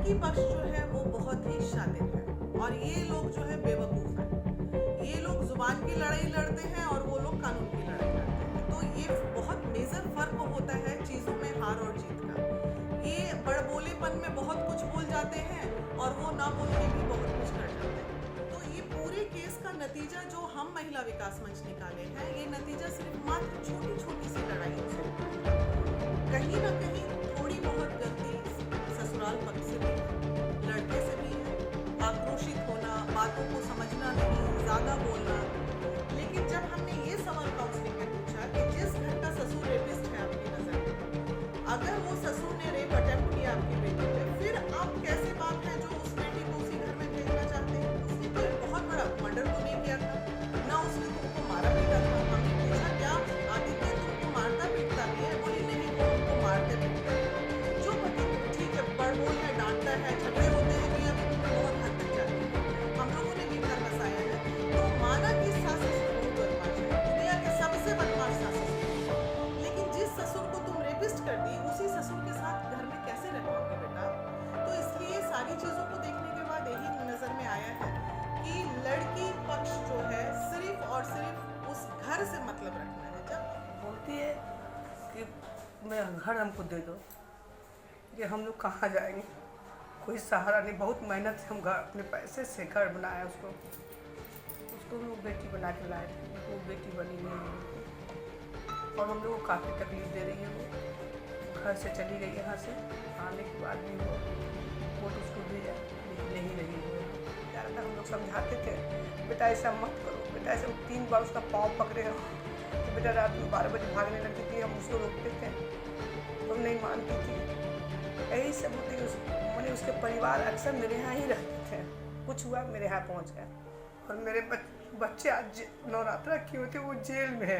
लड़की पक्ष जो है वो बहुत ही शातिर है और ये लोग जो है बेवकूफ़ हैं। ये लोग जुबान की लड़ाई लड़ते हैं और वो लोग कानून की लड़ाई लड़ते हैं। तो ये बहुत मेजर फर्क होता है चीज़ों में हार और जीत का। ये बड़बोलेपन में बहुत कुछ बोल जाते हैं और वो ना बोल के भी बहुत कुछ कर जाते हैं। तो ये पूरे केस का नतीजा जो हम महिला विकास मंच निकाले हैं, ये नतीजा सिर्फ मात्र छोटी छोटी सी लड़ाइयों से निकला। कहीं ना कहीं थोड़ी बहुत गलती ससुराल पक्ष से भी है, लड़के से भी है, आक्रोशित होना, बातों को समझना नहीं, ज़्यादा बोलना। लेकिन जब हमने ये सवाल काउंसलिंग में पूछा कि जिस घर का ससुर रेपिस्ट है आपकी नज़र में, अगर वो ससुर ने रेप अटेम्प्ट किया आपकी बेटी पे, फिर आप कैसे बाप हैं जो उस बेटी को उसी घर में भेजना चाहते हैं? उसने कोई बहुत बड़ा मर्डर तो नहीं किया था, ना उसने तुमको मारा पीटा था। हमने पूछा क्या आदित्य तुमको मारता पीटता भी है? बोली नहीं, वो उनको मारते पीटते हैं। जो पति ठीक है बड़बोल है, डांटता है, झगड़े होते हैं भी, अभी बहुत हद तक जाते हैं। हम लोगों ने भी घर बसाया है, तो माना कि सास ससुर बहुत बदमाश है, दुनिया के सबसे बदमाश सास ससुर है। लेकिन जिस ससुर को तुम रेपिस्ट कर दी, उसी ससुर के साथ घर में कैसे रह पाओगे बेटा? तो इसलिए सारी चीज़ों को देखने के बाद यही नज़र में आया है कि लड़की पक्ष जो है सिर्फ और सिर्फ उस घर से मतलब रखना है। जब बोलती है कि मेरा घर हमको दे दो, कि हम लोग कहाँ जाएंगे, कोई सहारा नहीं। बहुत मेहनत से हम घर अपने पैसे से घर बनाया, उसको हम लोग बेटी बना के लाए थे, वो बेटी बनी नहीं है और हम लोग को काफ़ी तकलीफ दे रही है। वो घर से चली गई, यहाँ से आने के बाद भी वो वोट उसको भेजा लेकिन नहीं रही वो। ज़्यादातर हम लोग समझाते थे बेटा ऐसा मत करो, बेटा ऐसा। 3 बार उसका पाँव पकड़े हम कि बेटा रात में 12 बजे भागने लगती थी, हम उसको रोकते थे तो नहीं मानती थी। यही सब होती है। मैंने उसके परिवार अक्सर मेरे यहाँ ही रहते थे, कुछ हुआ मेरे यहाँ पहुँच गया। और मेरे बच्चे आज नवरात्रा की होते वो जेल में है।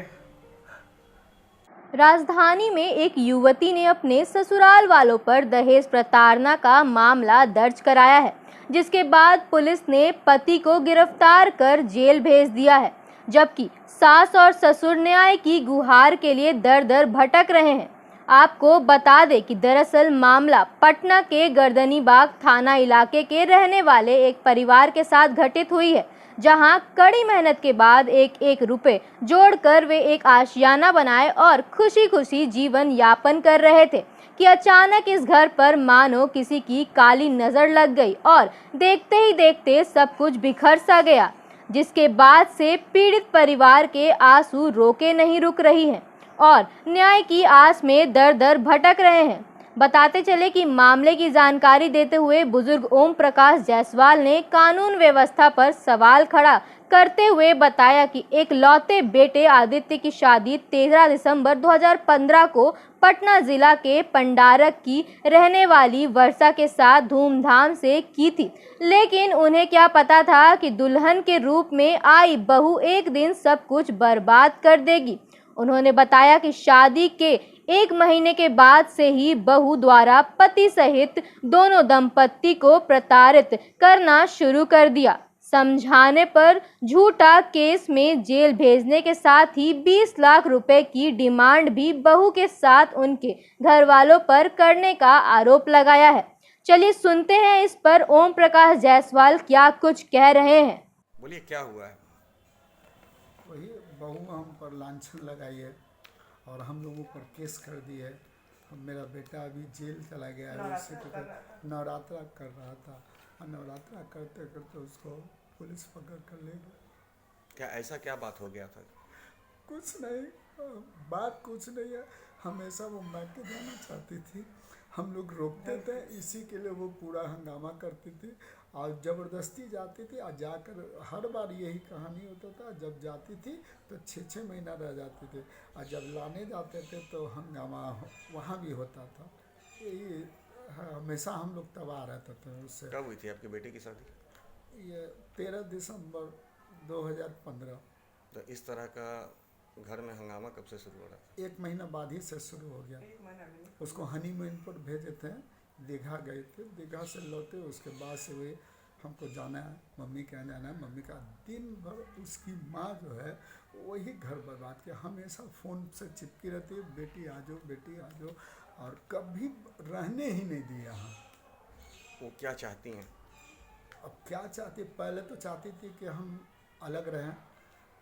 राजधानी में एक युवती ने अपने ससुराल वालों पर दहेज प्रताड़ना का मामला दर्ज कराया है, जिसके बाद पुलिस ने पति को गिरफ्तार कर जेल भेज दिया है, जबकि सास और ससुर न्याय की गुहार के लिए दर दर भटक रहे हैं। आपको बता दें कि दरअसल मामला पटना के गर्दनीबाग थाना इलाके के रहने वाले एक परिवार के साथ घटित हुई है, जहां कड़ी मेहनत के बाद एक एक रुपए जोड़कर वे एक आशियाना बनाए और खुशी खुशी जीवन यापन कर रहे थे कि अचानक इस घर पर मानो किसी की काली नजर लग गई और देखते ही देखते सब कुछ बिखर सा गया, जिसके बाद से पीड़ित परिवार के आंसू रोके नहीं रुक रही हैं और न्याय की आस में दर दर भटक रहे हैं। बताते चले कि मामले की जानकारी देते हुए बुजुर्ग ओम प्रकाश जायसवाल ने कानून व्यवस्था पर सवाल खड़ा करते हुए बताया कि एक लौते बेटे आदित्य की शादी 13 दिसंबर 2015 को पटना जिला के पंडारक की रहने वाली वर्षा के साथ धूमधाम से की थी, लेकिन उन्हें क्या पता था कि दुल्हन के रूप में आई बहू एक दिन सब कुछ बर्बाद कर देगी। उन्होंने बताया कि शादी के 1 महीने के बाद से ही बहू द्वारा पति सहित दोनों दंपत्ति को प्रताड़ित करना शुरू कर दिया। समझाने पर झूठा केस में जेल भेजने के साथ ही 20 लाख रुपए की डिमांड भी बहू के साथ उनके घर वालों पर करने का आरोप लगाया है। चलिए सुनते हैं इस पर ओम प्रकाश जायसवाल क्या कुछ कह रहे हैं। बोलिए क्या हुआ है? वही बहू हम पर लांछन लगाई है और हम लोगों पर केस कर दी है। मेरा बेटा अभी जेल चला गया है, उससे नवरात्रा कर रहा था और नवरात्रा करते करते उसको पुलिस पकड़ कर ले गई। क्या ऐसा क्या बात हो गया था? कुछ नहीं, बात कुछ नहीं है। हमेशा वो मायके जाना चाहती थी, हम लोग रोकते थे, इसी के लिए वो पूरा हंगामा करती थी और ज़बरदस्ती जाती थी। और जाकर हर बार यही कहानी होता था, जब जाती थी तो 6-6 महीना रह जाती थी और जब लाने जाते थे तो हंगामा वहाँ भी होता था। यही हमेशा हम लोग तबाह रहते थे उससे। कब हुई थी आपकी बेटी की शादी? ये 13 दिसंबर 2015। तो इस तरह का घर में हंगामा कब से शुरू हो रहा है? 1 महीना बाद ही से शुरू हो गया। उसको हनीमून पर भेजे थे, दीघा गए थे, दीघा से लौटे, उसके बाद से वे हमको जाना है, मम्मी के यहाँ जाना है। मम्मी का दिन भर उसकी माँ जो है वही घर बर्बाद किया, हमेशा फ़ोन से चिपकी रहती है, बेटी आ जाओ, बेटी आ जाओ, और कभी रहने ही नहीं दी यहाँ। वो क्या चाहती हैं? अब क्या चाहती, पहले तो चाहती थी कि हम अलग रहें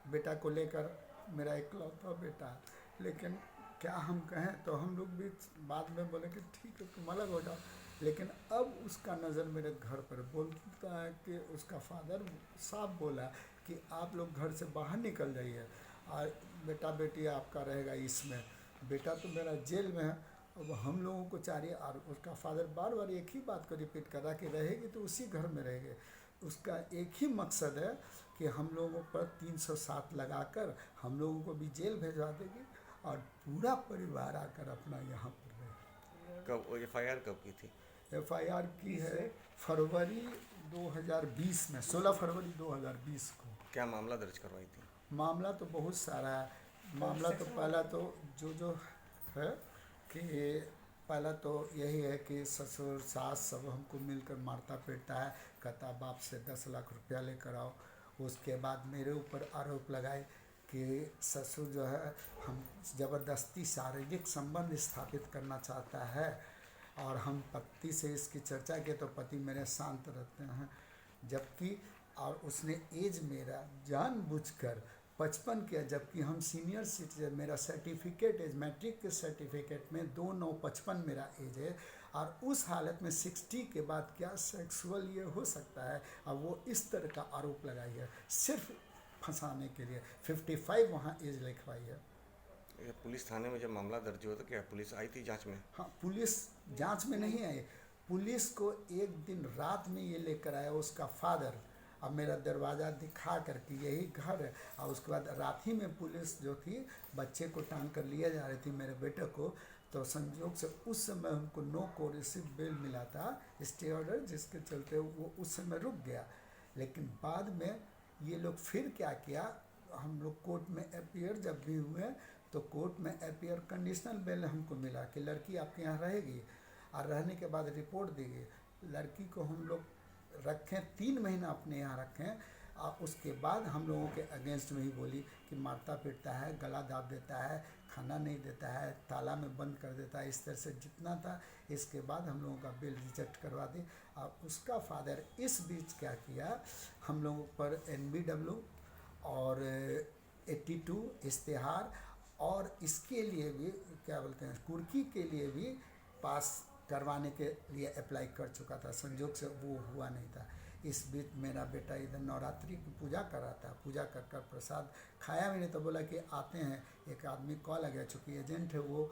बेटा को लेकर, मेरा इकलौता बेटा है। लेकिन क्या हम कहें, तो हम लोग भी बाद में बोले कि ठीक है तुम अलग हो जाओ। लेकिन अब उसका नज़र मेरे घर पर, बोलता है कि उसका फादर साफ बोला कि आप लोग घर से बाहर निकल जाइए और बेटा बेटी आपका रहेगा इसमें। बेटा तो मेरा जेल में है, अब हम लोगों को चाहिए। और उसका फादर बार बार एक ही बात को रिपीट कर रहा कि रहेगी तो उसी घर में रहेगी। उसका एक ही मकसद है कि हम लोगों पर 307 लगाकर हम लोगों को भी जेल भेजवा देगी और पूरा परिवार आकर अपना यहाँ पर रहेगा। कब एफआईआर कब की थी? एफआईआर की है फरवरी 2020 में, 16 फरवरी 2020 को। क्या मामला दर्ज करवाई थी? मामला तो बहुत सारा है। मामला तो पहला तो जो है कि पहला तो यही है कि ससुर सास सब हमको मिलकर मारता पीटता है, कहता बाप से 10 लाख रुपया लेकर आओ। उसके बाद मेरे ऊपर आरोप लगाए कि ससुर जो है हम ज़बरदस्ती शारीरिक संबंध स्थापित करना चाहता है। और हम पति से इसकी चर्चा की तो पति मेरे शांत रहते हैं, जबकि और उसने एज मेरा जानबूझकर 55 किया, जबकि हम सीनियर सिटीजन, मेरा सर्टिफिकेट एज मैट्रिक के सर्टिफिकेट में 2/9/55 मेरा एज है। और उस हालत में 60 के बाद क्या सेक्सुअल ये हो सकता है। और वो इस तरह का आरोप लगाई है सिर्फ फंसाने के लिए। 55 वहाँ एज लिखवाई है। ये पुलिस थाने में जब मामला दर्ज हुआ तो क्या पुलिस आई थी जांच में? हाँ, पुलिस जांच में नहीं आई। पुलिस को एक दिन रात में ये लेकर आया उसका फादर, अब मेरा दरवाज़ा दिखा करके यही घर है। और उसके बाद रात ही में पुलिस जो थी बच्चे को टांग कर लिए जा रही थी मेरे बेटे को। तो संयोग से उस समय हमको नो कोरिसिव बेल मिला था, स्टे ऑर्डर, जिसके चलते वो उस समय रुक गया। लेकिन बाद में ये लोग फिर क्या किया, हम लोग कोर्ट में अपीयर जब भी हुए तो कोर्ट में अपीयर कंडीशनल बेल हमको मिला कि लड़की आपके यहाँ रहेगी और रहने के बाद रिपोर्ट देगी। लड़की को हम लोग रखें 3 महीना अपने यहाँ रखें और उसके बाद हम लोगों के अगेंस्ट में ही बोली कि मारता पीटता है, गला दाब देता है, खाना नहीं देता है, ताला में बंद कर देता है, इस तरह से जितना था। इसके बाद हम लोगों का बिल रिजेक्ट करवा दी। और उसका फादर इस बीच क्या किया, हम लोगों पर NBW और 82 इश्तेहार और इसके लिए भी क्या बोलते हैं कुर्की के लिए भी पास करवाने के लिए अप्लाई कर चुका था। संयोग से वो हुआ नहीं था। इस बीच मेरा बेटा इधर नवरात्रि की पूजा कर रहा था, पूजा कर कर प्रसाद खाया भी नहीं। तो बोला कि आते हैं, एक आदमी कॉल आ गया, चूँकि एजेंट है वो,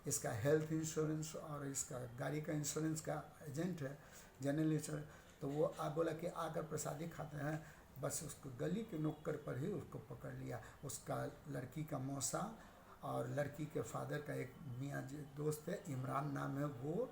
इसका हेल्थ इंश्योरेंस और इसका गाड़ी का इंश्योरेंस का एजेंट है, जनरल इंश्योरेंस। तो वो बोला कि आकर प्रसादी खाते हैं। बस उसको गली के नुक्कड़ पर ही उसको पकड़ लिया। उसका लड़की का मौसा और लड़की के फादर का एक मियाँ जी दोस्त है, इमरान नाम है वो,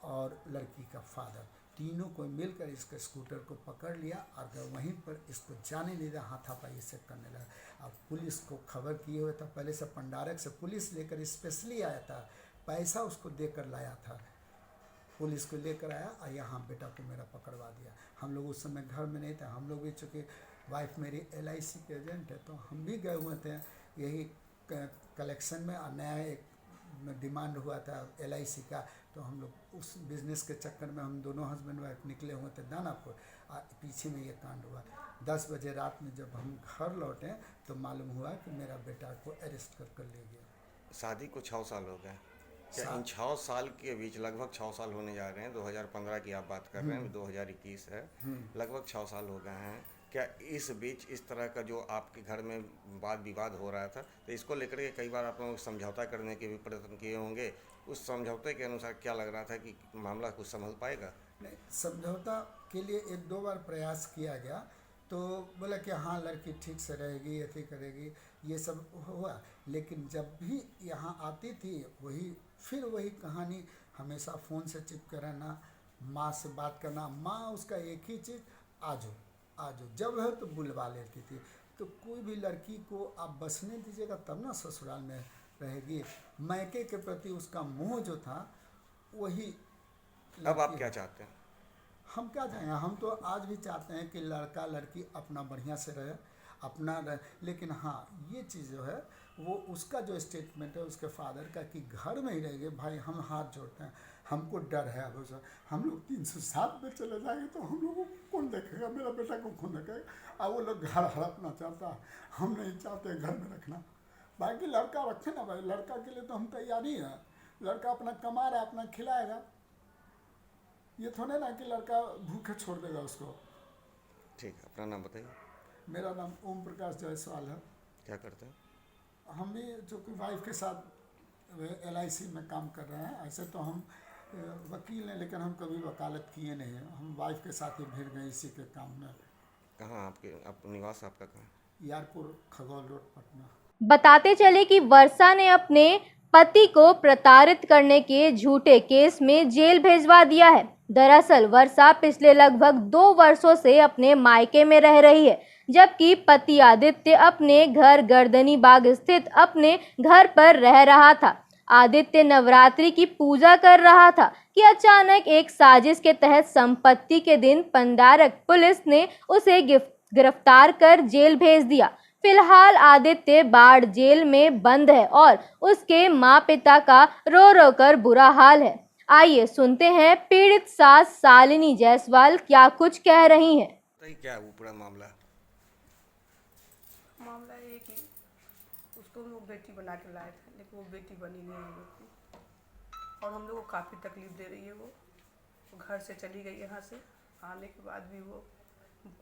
और लड़की का फादर, तीनों को मिलकर इसके स्कूटर को पकड़ लिया और वहीं पर इसको जाने नहीं दिया, हाथापाई से करने लगा। अब पुलिस को खबर किए हुए था, पहले से पंडारक से पुलिस लेकर स्पेशली आया था, पैसा उसको देकर लाया था, पुलिस को लेकर आया और यहाँ बेटा को मेरा पकड़वा दिया। हम लोग उस समय घर में नहीं थे, हम लोग भी चूँकि वाइफ मेरी LIC के एजेंट है तो हम भी गए हुए थे यही कलेक्शन में। और नया एक डिमांड हुआ था LIC का, तो हम लोग उस बिज़नेस के चक्कर में हम दोनों हस्बैंड वाइफ निकले हुए थे दानापुर, और पीछे में ये कांड हुआ। 10 बजे रात में जब हम घर लौटे तो मालूम हुआ कि मेरा बेटा को अरेस्ट कर ले गया। शादी को 6 साल हो गए। क्या इन 6 साल के बीच, लगभग 6 साल होने जा रहे हैं, 2015 की आप बात कर रहे हैं, 2021 है, लगभग 6 साल हो गए हैं। क्या इस बीच इस तरह का जो आपके घर में वाद विवाद हो रहा था, तो इसको लेकर के कई बार आप लोगों को समझौता करने के भी प्रयत्न किए होंगे, उस समझौते के अनुसार क्या लग रहा था कि मामला कुछ संभल पाएगा? नहीं, समझौता के लिए 1-2 बार प्रयास किया गया, तो बोला कि हाँ लड़की ठीक से रहेगी, ऐसे करेगी, ये सब हुआ। लेकिन जब भी यहाँ आती थी फिर वही कहानी, हमेशा फ़ोन से चिपके रहना, माँ से बात करना। माँ उसका एक ही चीज़, आ जाओ, जब है तो बुलवा लेती थी। तो कोई भी लड़की को आप बसने दीजिएगा तब ना ससुराल में रहेगी। मैके के प्रति उसका मोह जो था वही। अब आप क्या चाहते हैं? हम क्या चाहेंगे, हम तो आज भी चाहते हैं कि लड़का लड़की अपना बढ़िया से रहे, अपना रहे। लेकिन हाँ, ये चीज़ जो है वो उसका जो स्टेटमेंट है उसके फादर का कि घर में ही रहेंगे, भाई हम हाथ जोड़ते हैं। हमको डर है अब सर, हम लोग 307 में चले जाएंगे तो हम लोगों को कौन देखेगा, मेरा बेटा को कौन देखेगा। अब वो लोग घर हड़पना चाहता है, हम नहीं चाहते घर में रखना। बाकी लड़का रखे ना भाई, लड़का के लिए तो हम तैयार ही हैं। लड़का अपना कमा रहा है, अपना खिलाएगा, ये थोड़े ना कि लड़का भूखे छोड़ देगा उसको। ठीक है, अपना नाम बताइए। मेरा नाम ओम प्रकाश जायसवाल है। क्या करते हैं? हम भी जो कि वाइफ के साथ LIC में काम कर रहे हैं। ऐसे तो हम वकील हैं, लेकिन हम कभी वकालत किए नहीं हैं। हम वाइफ के साथ ही भिड़ गए इसी के काम में। कहाँ आप निवास आपका कहाँ? यारपुर, खगौल रोड, पटना। बताते चले कि वर्षा ने अपने पति को प्रताड़ित करने के झूठे केस में जेल भेजवा दिया है। दरअसल वर्षा पिछले लगभग 2 वर्षों से अपने मायके में रह रही है, जबकि पति आदित्य अपने घर गर्दनी बाग स्थित अपने घर पर रह रहा था। आदित्य नवरात्रि की पूजा कर रहा था कि अचानक एक साजिश के तहत संपत्ति के दिन पंडारक पुलिस ने उसे गिरफ्तार कर जेल भेज दिया। फिलहाल आदित्य बाढ़ जेल में बंद है और उसके माँ पिता का रो रो कर बुरा हाल है। आइए सुनते हैं पीड़ित सास शालिनी जायसवाल क्या कुछ कह रही हैं। तो क्या है वो पूरा मामला? मामला ये कि उसको हम लोग बेटी बना के लाए थे, लेकिन वो बेटी बनी नहीं हम लोग की, और हम लोग को काफ़ी तकलीफ दे रही है। वो घर से चली गई यहाँ से, आने के बाद भी वो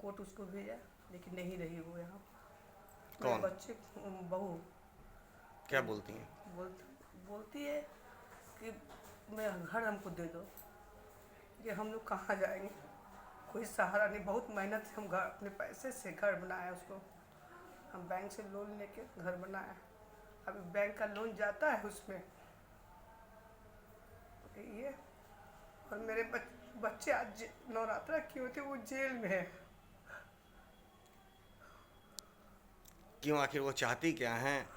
कोर्ट उसको भेजा, लेकिन नहीं रही वो यहाँ। कौन? बच्चे, बहू। क्या बोलती हैं? बोलती है कि मैं घर हमको दे दो, कि हम लोग कहाँ जाएंगे, कोई सहारा नहीं। बहुत मेहनत से हम घर अपने पैसे से घर बनाया उसको, हम बैंक से लोन लेके घर बनाया। अभी बैंक का लोन जाता है उसमें ये, और मेरे बच्चे आज नवरात्रा की होते वो जेल में है। क्यों, आखिर वो चाहती क्या हैं?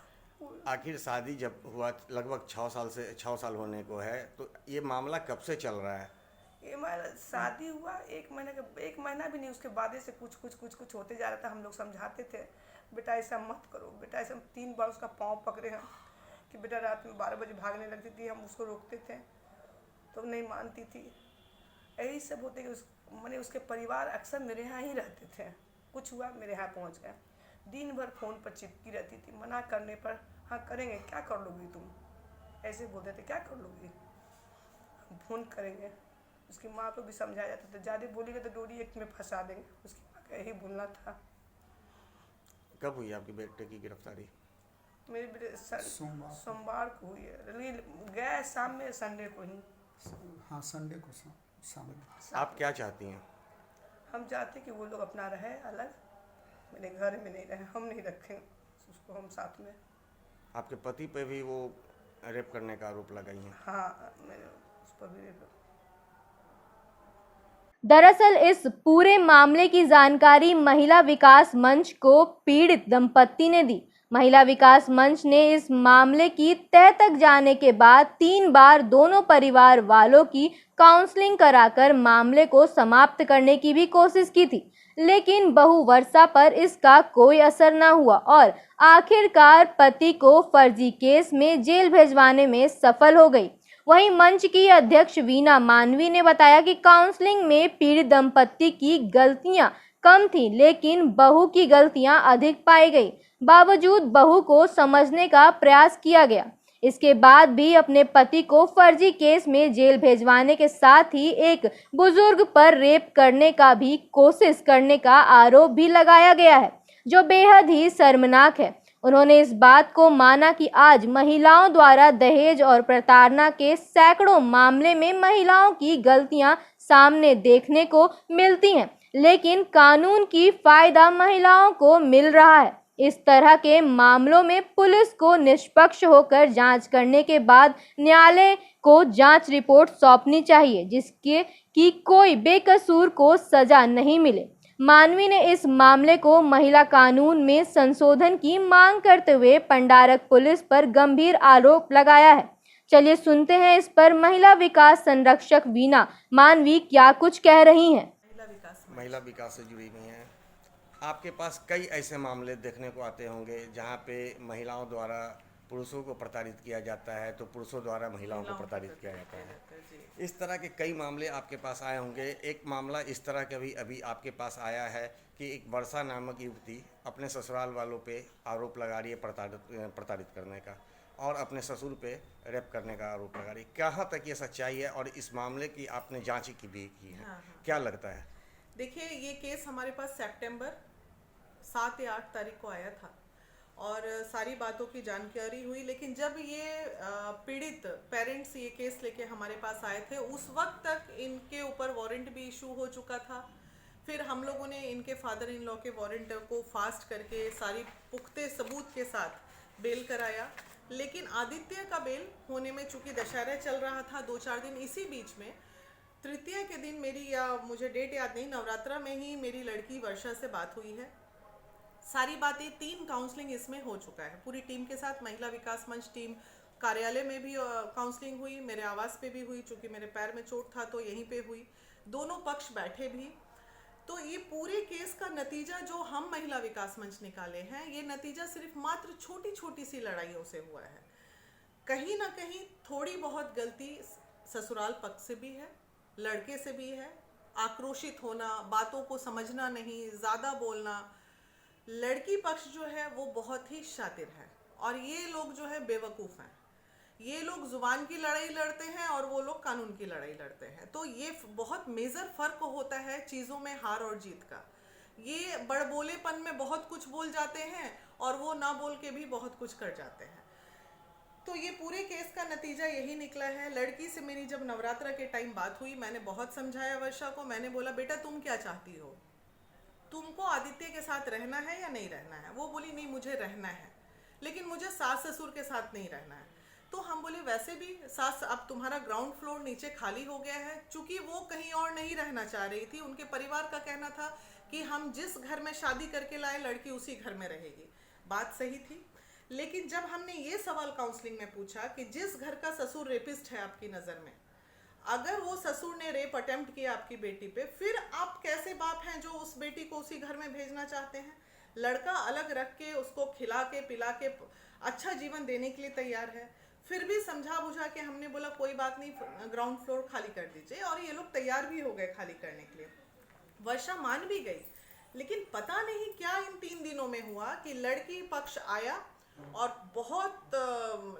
आखिर शादी जब हुआ लगभग 6 साल होने को है, तो ये मामला कब से चल रहा है? ये हमारा शादी हुआ 1 महीना भी नहीं, उसके बाद से कुछ होते जा रहा था। हम लोग समझाते थे बेटा ऐसा मत करो, बेटा ऐसा। 3 बार उसका पाँव पकड़े हम कि बेटा रात में 12 बजे भागने लगती थी, हम उसको रोकते थे तो नहीं मानती थी। यही सब होते कि मैंने उसके परिवार अक्सर मेरे यहाँ ही रहते थे। कुछ हुआ मेरे यहाँ पहुँच गए, दिन भर फ़ोन पर चिपकी रहती थी। मना करने पर हाँ करेंगे, क्या कर लोगी तुम, ऐसे बोलते थे, क्या कर लोगी, हम फ़ोन करेंगे। उसकी माँ को भी समझाया जाता था, ज़्यादा बोलेगा तो डोरी एक में फंसा देंगे। उसकी माँ का यही बोलना था। कब हुई आपके बेटे की गिरफ्तारी? मेरे बेटे सोमवार को हुई है, गया शाम में, संडे को ही। हाँ, संडे को शाम में। आप क्या चाहती हैं? हम चाहते कि वो लोग अपना रहे अलग, मेरे घर में नहीं रहे, हम नहीं रखें उसको हम साथ में। आपके पति पे भी वो रेप करने का आरोप लगाई हैं? हाँ, मैंने उस पर भी रेप। दरअसल इस पूरे मामले की जानकारी महिला विकास मंच को पीड़ित दंपत्ति ने दी। महिला विकास मंच ने इस मामले की तह तक जाने के बाद 3 बार दोनों परिवार वालों की काउंसलिंग कराकर मामले को समाप्त करने की भी कोशिश की थी, लेकिन बहू वर्षा पर इसका कोई असर न हुआ और आखिरकार पति को फर्जी केस में जेल भेजवाने में सफल हो गई। वहीं मंच की अध्यक्ष वीना मानवी ने बताया कि काउंसलिंग में पीड़ित दंपत्ति की गलतियां कम थी, लेकिन बहू की गलतियां अधिक पाई गई। बावजूद बहू को समझने का प्रयास किया गया। इसके बाद भी अपने पति को फर्जी केस में जेल भेजवाने के साथ ही एक बुजुर्ग पर रेप करने का भी कोशिश करने का आरोप भी लगाया गया है, जो बेहद ही शर्मनाक है। उन्होंने इस बात को माना कि आज महिलाओं द्वारा दहेज और प्रताड़ना के सैकड़ों मामले में महिलाओं की गलतियां सामने देखने को मिलती हैं, लेकिन कानून की फायदा महिलाओं को मिल रहा है। इस तरह के मामलों में पुलिस को निष्पक्ष होकर जांच करने के बाद न्यायालय को जांच रिपोर्ट सौंपनी चाहिए, जिसके कि कोई बेकसूर को सजा नहीं मिले। मानवी ने इस मामले को महिला कानून में संशोधन की मांग करते हुए पंडारक पुलिस पर गंभीर आरोप लगाया है। चलिए सुनते हैं इस पर महिला विकास संरक्षक वीना मानवी क्या कुछ कह रही हैं। महिला विकास से जुड़ी हुई हैं। आपके पास कई ऐसे मामले देखने को आते होंगे जहाँ पे महिलाओं द्वारा पुरुषों को प्रताड़ित किया जाता है तो पुरुषों द्वारा महिलाओं को प्रताड़ित किया जाता है। जी। इस तरह के कई मामले आपके पास आए होंगे। एक मामला इस तरह का भी अभी आपके पास आया है कि एक वर्षा नामक युवती अपने ससुराल वालों पे आरोप लगा रही है प्रताड़ित करने का, और अपने ससुर पे रेप करने का आरोप लगा रही है। कहाँ तक ये सच्चाई है, और इस मामले की आपने जांच भी की है? हाँ। क्या लगता है? देखिए, ये केस हमारे पास सितंबर 7 या 8 तारीख को आया था और सारी बातों की जानकारी हुई, लेकिन जब ये पीड़ित पेरेंट्स ये केस लेके हमारे पास आए थे, उस वक्त तक इनके ऊपर वारंट भी इशू हो चुका था। फिर हम लोगों ने इनके फादर इन लॉ के वारंट को फास्ट करके सारी पुख्ते सबूत के साथ बेल कराया, लेकिन आदित्य का बेल होने में चूंकि दशहरा चल रहा था 2-4 दिन, इसी बीच में तृतीया के दिन मेरी, या मुझे डेट याद नहीं, नवरात्रा में ही मेरी लड़की वर्षा से बात हुई है। सारी बातें 3 काउंसलिंग इसमें हो चुका है पूरी टीम के साथ। महिला विकास मंच टीम कार्यालय में भी काउंसलिंग हुई, मेरे आवास पे भी हुई, चूँकि मेरे पैर में चोट था तो यहीं पे हुई। दोनों पक्ष बैठे भी। तो ये पूरे केस का नतीजा जो हम महिला विकास मंच निकाले हैं, ये नतीजा सिर्फ मात्र छोटी छोटी सी लड़ाइयों से हुआ है। कहीं ना कहीं थोड़ी बहुत गलती ससुराल पक्ष से भी है, लड़के से भी है। आक्रोशित होना, बातों को समझना नहीं, ज़्यादा बोलना। लड़की पक्ष जो है वो बहुत ही शातिर है और ये लोग जो है बेवकूफ़ हैं। ये लोग जुबान की लड़ाई लड़ते हैं और वो लोग कानून की लड़ाई लड़ते हैं। तो ये बहुत मेजर फ़र्क होता है चीज़ों में, हार और जीत का। ये बड़बोलेपन में बहुत कुछ बोल जाते हैं और वो ना बोल के भी बहुत कुछ कर जाते हैं। तो ये पूरे केस का नतीजा यही निकला है। लड़की से मेरी जब नवरात्रा के टाइम बात हुई, मैंने बहुत समझाया वर्षा को। मैंने बोला, बेटा तुम क्या चाहती हो, तुमको आदित्य के साथ रहना है या नहीं रहना है? वो बोली, नहीं मुझे रहना है, लेकिन मुझे सास ससुर के साथ नहीं रहना है। तो हम बोले, वैसे भी सास, अब तुम्हारा ग्राउंड फ्लोर नीचे खाली हो गया है। चूंकि वो कहीं और नहीं रहना चाह रही थी, उनके परिवार का कहना था कि हम जिस घर में शादी करके लाए लड़की उसी घर में रहेगी। बात सही थी, लेकिन जब हमने ये सवाल काउंसलिंग में पूछा कि जिस घर का ससुर रेपिस्ट है आपकी नज़र में, अगर वो ससुर ने रेप अटेम्प्ट किया आपकी बेटी पे, फिर आप कैसे बाप हैं जो उस बेटी को उसी घर में भेजना चाहते हैं? लड़का अलग रख के उसको खिला के पिला के अच्छा जीवन देने के लिए तैयार है। फिर भी समझा बुझा के हमने बोला कोई बात नहीं, ग्राउंड फ्लोर खाली कर दीजिए, और ये लोग तैयार भी हो गए खाली करने के लिए। वर्षा मान भी गई, लेकिन पता नहीं क्या इन 3 दिनों में हुआ कि लड़की पक्ष आया और बहुत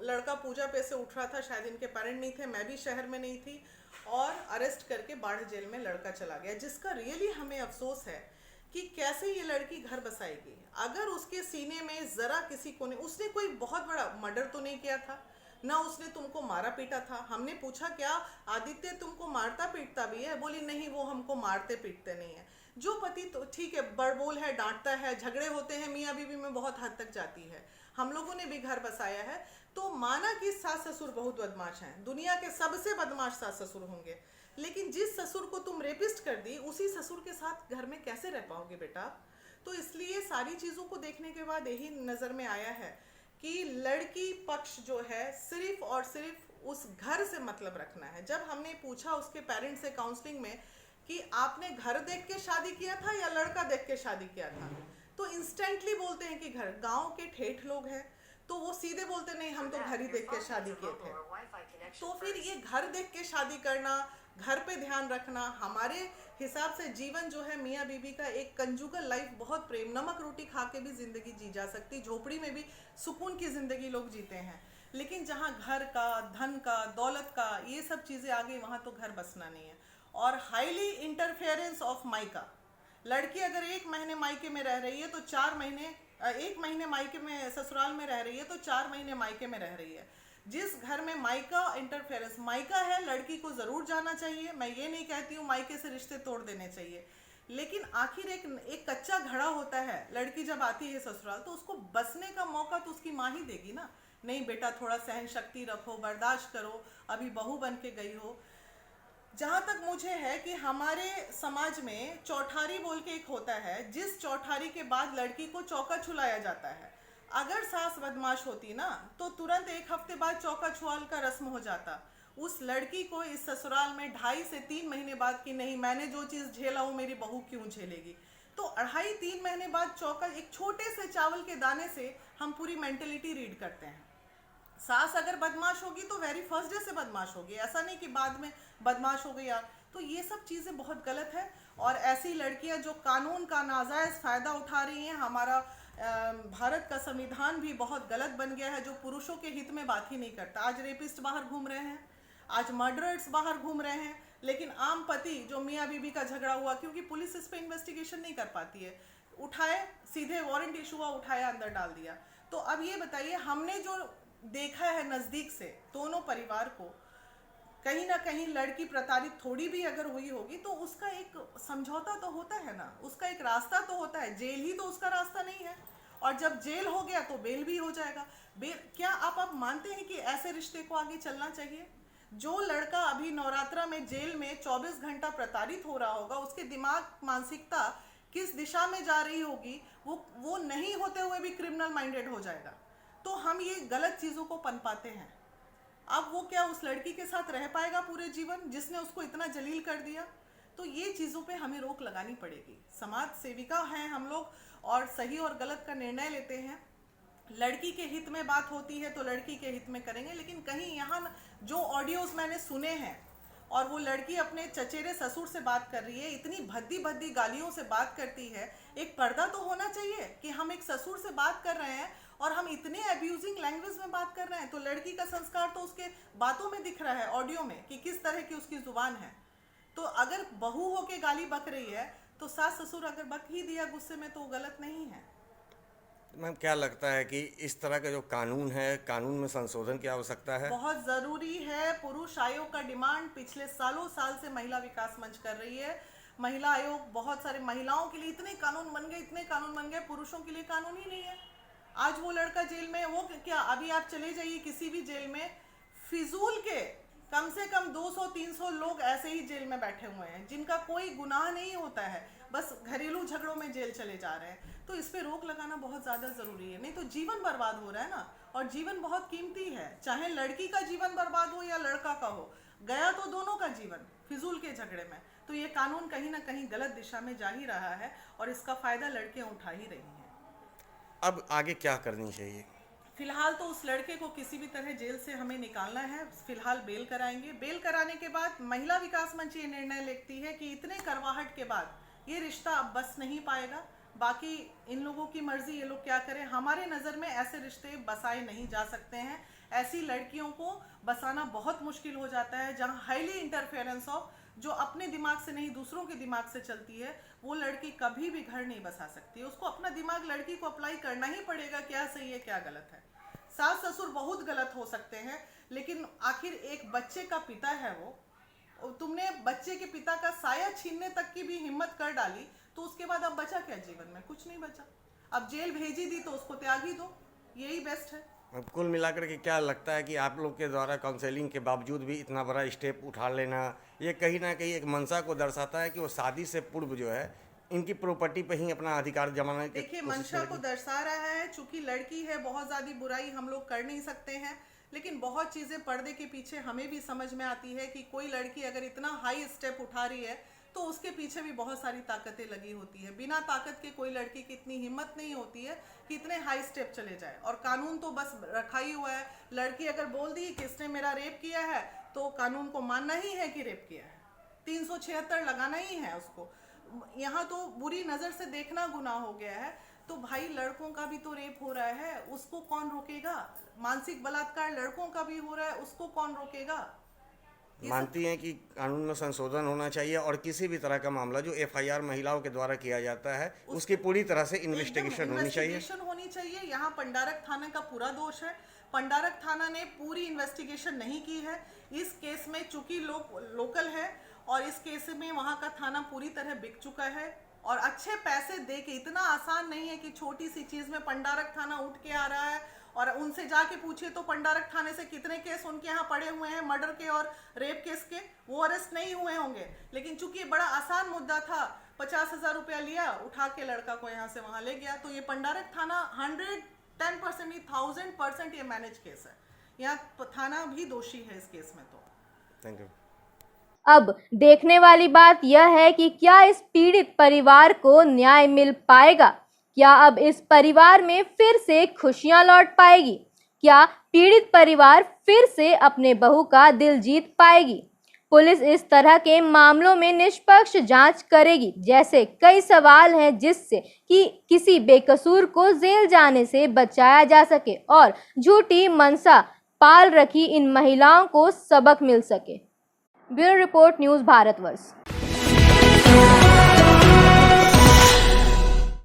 लड़का पूजा पे से उठ रहा था, शायद इनके पेरेंट नहीं थे, मैं भी शहर में नहीं थी, और अरेस्ट करके बाढ़ जेल में लड़का चला गया। जिसका रियली हमें अफसोस है कि कैसे ये लड़की घर बसाएगी अगर उसके सीने में ज़रा किसी को नहीं, उसने कोई बहुत बड़ा मर्डर तो नहीं किया था, ना उसने तुमको मारा पीटा था। हमने पूछा, क्या आदित्य तुमको मारता पीटता भी है? बोली, नहीं वो हमको मारते पीटते नहीं है। जो पति तो ठीक है, बड़बोल है, डांटता है, झगड़े होते हैं, मियाँ बीवी में बहुत हद तक जाती है। हम लोगों ने भी घर बसाया है, तो माना कि सास ससुर बहुत बदमाश हैं, दुनिया के सबसे बदमाश सास ससुर होंगे, लेकिन जिस ससुर को तुम रेपिस्ट कर दी, उसी ससुर के साथ घर में कैसे रह पाओगे बेटा? तो इसलिए सारी चीज़ों को देखने के बाद यही नज़र में आया है कि लड़की पक्ष जो है सिर्फ और सिर्फ उस घर से मतलब रखना है। जब हमने पूछा उसके पेरेंट्स से काउंसलिंग में कि आपने घर देख के शादी किया था या लड़का देख के शादी किया था, तो इंस्टेंटली बोलते हैं कि घर। गांव के ठेठ लोग हैं तो वो सीधे बोलते नहीं, हम तो घर ही देख के शादी किए थे। तो फिर ये घर देख के शादी करना, घर पे ध्यान रखना, हमारे हिसाब से जीवन जो है मियाँ बीबी का एक कंजुगल लाइफ, बहुत प्रेम, नमक रोटी खा के भी ज़िंदगी जी जा सकती, झोपड़ी में भी सुकून की ज़िंदगी लोग जीते हैं। लेकिन जहाँ घर का, धन का, दौलत का, ये सब चीज़ें आ गई, वहाँ तो घर बसना नहीं है। और हाईली इंटरफेरेंस ऑफ मायका, लड़की अगर 1 महीने मायके में रह रही है तो 4 महीने, 1 महीने मायके में ससुराल में रह रही है तो 4 महीने मायके में रह रही है। जिस घर में मायका इंटरफेरेंस, मायका है, लड़की को ज़रूर जाना चाहिए। मैं ये नहीं कहती हूँ मायके से रिश्ते तोड़ देने चाहिए, लेकिन आखिर एक कच्चा घड़ा होता है। लड़की जब आती है ससुराल तो उसको बसने का मौका तो उसकी माँ ही देगी ना। नहीं बेटा, थोड़ा सहन शक्ति रखो, बर्दाश्त करो, अभी बहू बन के गई हो। जहाँ तक मुझे है कि हमारे समाज में चौठारी बोल के एक होता है, जिस चौठारी के बाद लड़की को चौका छुलाया जाता है। अगर सास बदमाश होती ना तो तुरंत 1 हफ्ते बाद चौका छुआल का रस्म हो जाता। उस लड़की को इस ससुराल में 2.5 से 3 महीने बाद कि नहीं, मैंने जो चीज़ झेला हूँ मेरी बहू क्यों झेलेगी, तो 2.5-3 महीने बाद चौका, एक छोटे से चावल के दाने से हम पूरी मेंटलिटी रीड करते हैं। सास अगर बदमाश होगी तो वेरी फर्स्ट डे से बदमाश होगी, ऐसा नहीं कि बाद में बदमाश हो गई यार। तो ये सब चीज़ें बहुत गलत है। और ऐसी लड़कियां जो कानून का नाजायज़ फ़ायदा उठा रही हैं, हमारा भारत का संविधान भी बहुत गलत बन गया है, जो पुरुषों के हित में बात ही नहीं करता। आज रेपिस्ट बाहर घूम रहे हैं, आज मर्डरर्स बाहर घूम रहे हैं, लेकिन आम पति जो मियाँ बीबी का झगड़ा हुआ, क्योंकि पुलिस इस पर इन्वेस्टिगेशन नहीं कर पाती है, उठाए सीधे वारंट इशू हुआ, उठाया अंदर डाल दिया। तो अब ये बताइए, हमने जो देखा है नज़दीक से दोनों परिवार को, कहीं ना कहीं लड़की प्रताड़ित थोड़ी भी अगर हुई होगी तो उसका एक समझौता तो होता है ना, उसका एक रास्ता तो होता है। जेल ही तो उसका रास्ता नहीं है, और जब जेल हो गया तो बेल भी हो जाएगा। बेल क्या आप मानते हैं कि ऐसे रिश्ते को आगे चलना चाहिए? जो लड़का अभी नवरात्रा में जेल में 24 घंटा प्रताड़ित हो रहा होगा, उसके दिमाग मानसिकता किस दिशा में जा रही होगी, वो नहीं होते हुए भी क्रिमिनल माइंडेड हो जाएगा। तो हम ये गलत चीज़ों को पनपाते हैं। अब वो क्या उस लड़की के साथ रह पाएगा पूरे जीवन, जिसने उसको इतना जलील कर दिया? तो ये चीज़ों पे हमें रोक लगानी पड़ेगी। समाज सेविका हैं हम लोग, और सही और गलत का निर्णय लेते हैं। लड़की के हित में बात होती है तो लड़की के हित में करेंगे, लेकिन कहीं यहाँ जो ऑडियोज मैंने सुने हैं, और वो लड़की अपने चचेरे ससुर से बात कर रही है, इतनी भद्दी भद्दी गालियों से बात करती है। एक पर्दा तो होना चाहिए कि हम एक ससुर से बात कर रहे हैं और हम इतने अब्यूजिंग लैंग्वेज में बात कर रहे हैं, तो लड़की का संस्कार तो उसके बातों में दिख रहा है, ऑडियो में, कि किस तरह की उसकी जुबान है। तो अगर बहू होके गाली बक रही है तो सास ससुर अगर बक ही दिया गुस्से में तो वो गलत नहीं है। मैम, क्या लगता है कि इस तरह का जो कानून है, कानून में संशोधन की आवश्यकता है? बहुत ज़रूरी है। पुरुष आयोग का डिमांड पिछले साल से महिला विकास मंच कर रही है। महिला आयोग बहुत सारे महिलाओं के लिए इतने कानून बन गए, पुरुषों के लिए कानून ही नहीं है। आज वो लड़का जेल में, वो क्या, अभी आप चले जाइए किसी भी जेल में, फिजूल के कम से कम 200-300 लोग ऐसे ही जेल में बैठे हुए हैं, जिनका कोई गुनाह नहीं होता है, बस घरेलू झगड़ों में जेल चले जा रहे हैं। तो इस पे रोक लगाना बहुत ज़्यादा ज़रूरी है, नहीं तो जीवन बर्बाद हो रहा है ना। और जीवन बहुत कीमती है, चाहे लड़की का जीवन बर्बाद हो या लड़का का हो, गया तो दोनों का जीवन फिजूल के झगड़े में। तो ये कानून कहीं ना कहीं गलत दिशा में जा ही रहा है, और इसका फ़ायदा लड़कियाँ उठा ही रही हैं। अब आगे क्या करनी चाहिए? फिलहाल तो उस लड़के को किसी भी तरह जेल से हमें निकालना है। फिलहाल बेल कराएंगे। बेल कराने के बाद महिला विकास मंच ये निर्णय लेती है कि इतने करवाहट के बाद ये रिश्ता अब बस नहीं पाएगा। बाकी इन लोगों की मर्जी, ये लोग क्या करें। हमारे नज़र में ऐसे रिश्ते बसाए नहीं जा सकते हैं। ऐसी लड़कियों को बसाना बहुत मुश्किल हो जाता है, जहाँ हाईली इंटरफेरेंस ऑफ, जो अपने दिमाग से नहीं दूसरों के दिमाग से चलती है, वो लड़की कभी भी घर नहीं बसा सकती है। उसको अपना दिमाग लड़की को अप्लाई करना ही पड़ेगा, क्या सही है क्या गलत है। सास ससुर बहुत गलत हो सकते हैं, लेकिन आखिर एक बच्चे का पिता है वो। तुमने बच्चे के पिता का साया छीनने तक की भी हिम्मत कर डाली, तो उसके बाद अब बचा क्या जीवन में? कुछ नहीं बचा। अब जेल भेजी दी तो उसको त्याग ही दो, यही बेस्ट है। कुल मिलाकर के क्या लगता है कि आप लोग के द्वारा काउंसलिंग के बावजूद भी इतना बड़ा स्टेप उठा लेना, ये कहीं ना कहीं एक मंशा को दर्शाता है कि वो शादी से पूर्व जो है इनकी प्रॉपर्टी पे ही अपना अधिकार जमाने की देखिए, मंशा को दर्शा रहा है। चूंकि लड़की है, बहुत ज़्यादा बुराई हम लोग कर नहीं सकते हैं, लेकिन बहुत चीज़ें पर्दे के पीछे हमें भी समझ में आती है कि कोई लड़की अगर इतना हाई स्टेप उठा रही है तो उसके पीछे भी बहुत सारी ताकतें लगी होती है। बिना ताकत के कोई लड़की की इतनी हिम्मत नहीं होती है कि इतने हाई स्टेप चले जाए। और कानून तो बस रखा ही हुआ है। लड़की अगर बोल दी कि इसने मेरा रेप किया है, तो कानून को मानना ही है कि रेप किया है, 376 लगाना ही है उसको। यहाँ तो बुरी नज़र से देखना गुनाह हो गया है। तो भाई, लड़कों का भी तो रेप हो रहा है, उसको कौन रोकेगा? मानसिक बलात्कार लड़कों का भी हो रहा है, उसको कौन रोकेगा? मानती हैं कि कानून में संशोधन होना चाहिए, और किसी भी तरह का मामला जो FIR महिलाओं के द्वारा किया जाता है उसकी पूरी तरह से इन्वेस्टिगेशन होनी चाहिए। यहाँ पंडारक थाना का पूरा दोष है। पंडारक थाना ने पूरी इन्वेस्टिगेशन नहीं की है इस केस में, चूंकि लोकल है, और इस केस में वहाँ का थाना पूरी तरह बिक चुका है। और अच्छे पैसे दे के, इतना आसान नहीं है कि छोटी सी चीज़ में पंडारक थाना उठ के आ रहा है। और उनसे जाके पूछिए तो पंडारक थाने से कितने केस उनके यहाँ पड़े हुए हैं मर्डर के और रेप केस के, वो अरेस्ट नहीं हुए होंगे। लेकिन चूंकि ये बड़ा आसान मुद्दा था, 50,000 रुपया लिया, उठा के लड़का को यहाँ से वहाँ ले गया। तो ये पंडारक थाना 110% नहीं, 1000% ये मैनेज केस है। यहाँ थाना भी दोषी है इस केस में। तो थैंक यू। अब देखने वाली बात यह है कि क्या इस पीड़ित परिवार को न्याय मिल पाएगा? क्या अब इस परिवार में फिर से खुशियां लौट पाएगी? क्या पीड़ित परिवार फिर से अपने बहू का दिल जीत पाएगी। पुलिस इस तरह के मामलों में निष्पक्ष जांच करेगी। जैसे कई सवाल हैं जिससे कि किसी बेकसूर को जेल जाने से बचाया जा सके और झूठी मनसा पाल रखी इन महिलाओं को सबक मिल सके। Bureau report, news Bharatvarsh.